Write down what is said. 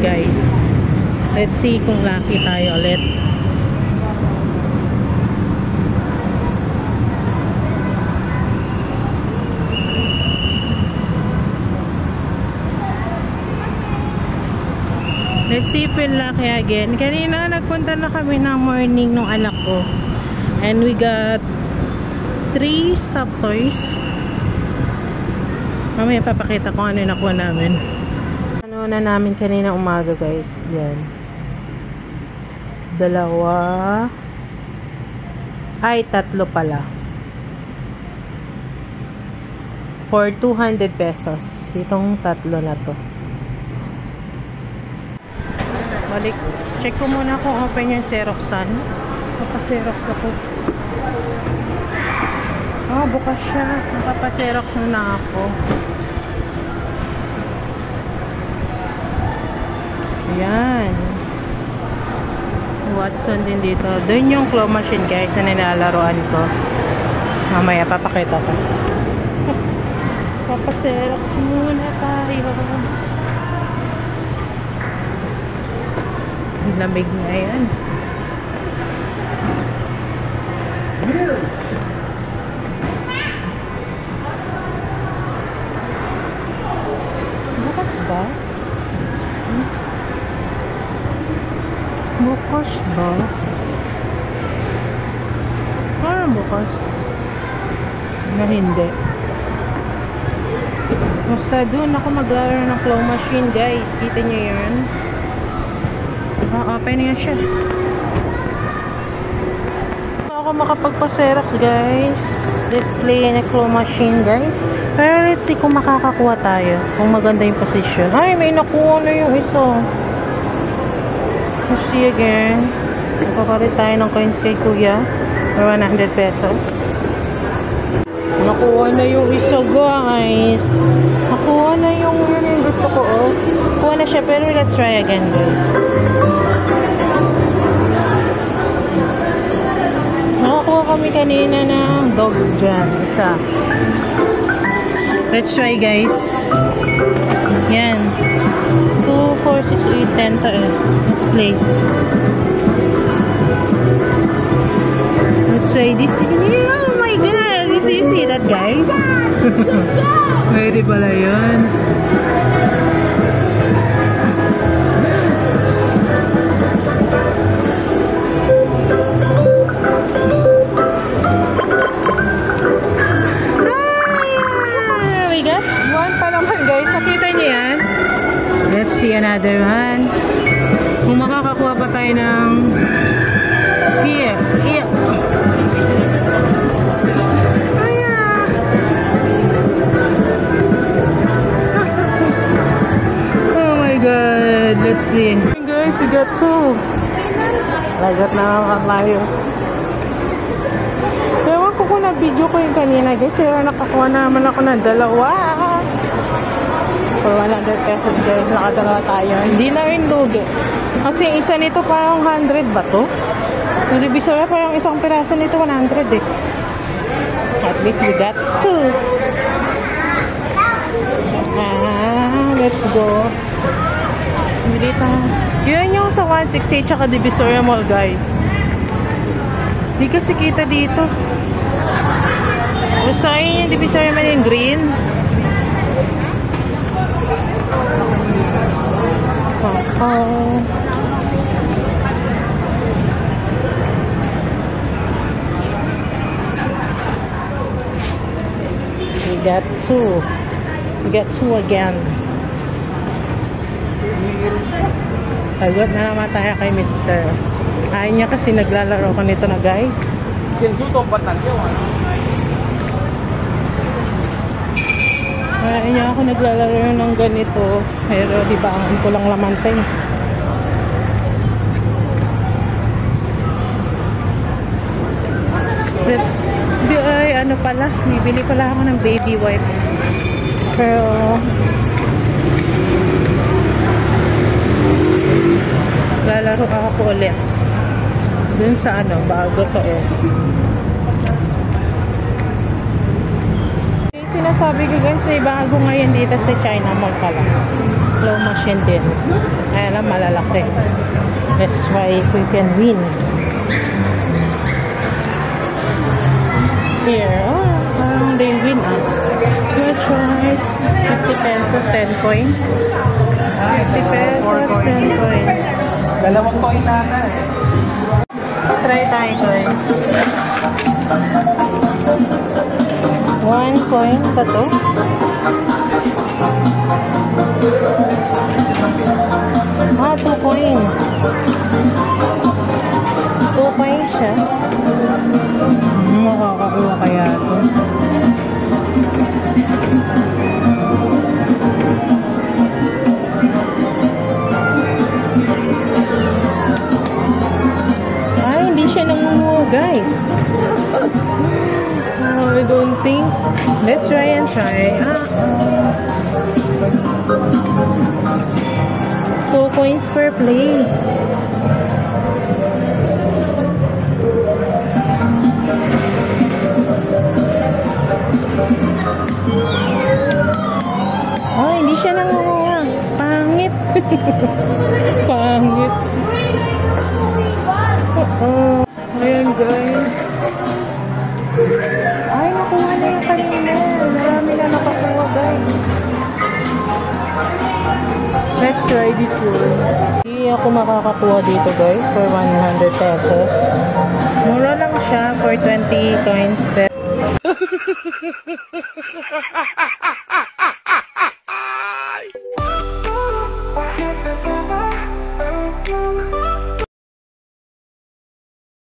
guys. Let's see kung lucky tayo ulit. Let's see if we're lucky again. Kanina nagpunta na kami ng morning ng anak ko. And we got 3 stuffed toys. Mamaya papakita ko ano yung nakuha namin. Ano na namin kanina umaga guys. Yan. 2. Ay, 3 pala. For 200 pesos. Itong 3 na to. Balik. Check ko muna kung open yung Xeroxan. Nakapaserox ako. Oh, bukas siya. Nakapaserox na ako. Ayan. Watson din dito. Doon yung claw machine guys na nilalaroan ko. Mamaya papakita ko. Papaserox muna tayo. Lamig na yan. Bukas ba? Bukas ba? Parang bukas. Na hindi. Basta doon ako maglalaro ng claw machine guys. Kita nyo yun? Open nga siya. Ako makapagpa-Xerox guys. Display na claw machine guys. Pero let's see kung makakakuha tayo. Kung maganda yung position. Ay, may nakuha na yung isa. Let's see again. Nagpapalit tayo ng coins kay kuya. For 100 pesos. Nakuha na yung isa guys. Nakuha na yung gusto ko. Oh. Nakuha na siya pero let's try again guys. Nakakuha kami kanina ng dog dyan. Isa. Let's try guys. Yan. 2, 4, 6, 8, 10 to eh. Let's play. Let's try this. Oh my god! You see that guys? Pwede pala yun. Let's see another one. Kung makakakuha pa tayo ng here. Oh my god. Let's see. Guys, we got 2. Lagat na lang tayo. Ewan ko kung na-video ko yung kanina guys. Pero nakakuha naman ako ng 2. For 100 pesos guys, nakadalawa tayo. Hindi na rin lugi. Kasi isa nito parang 100 ba to? Yung Divisoria parang isang piraso nito 100 eh. At least we got 2. Let's go. Dito. Yun yung sa 168 tsaka Divisoria Mall guys. Hindi kasi kita dito. Basta yun yung Divisoria Mall yung green. Oh. We got 2. We got 2 again. Pagod na naman tayo kay Mr. Ayaw niya kasi naglalaro ko nito na guys. Ayaw niya ako naglalaro ng ganito. Pero di ba ang ko lang laman tayo. Ay, ano pala, bibili pala ako ng baby wipes. Pero lalaro ako ulit dun sa bago to eh. sinasabi ko guys, ay bago ngayon dito sa China Mall pala. Claw machine din. Ayan lang, malalaki. That's why we can win. Here, oh, parang they win Let's try. 50 pesos, 10 coins. 50 pesos, 10 coins. Dalawang coin nata eh. Try tayo guys. 1 coin pa to. Ah, 2 coins. 2 coins siya. Makakakuha kaya ito. Ay, hindi siya nangunguha guys. I don't think. Let's try and try. 2 coins per play. Oh, hindi siya nangunguha. Pangit. Pangit. Ayan guys. Ay, nakuha na yung kanina. Marami na nakakuha guys. Let's try this one. Hindi ako makakakuha dito guys for 100 pesos. Mura lang siya for 20 coins.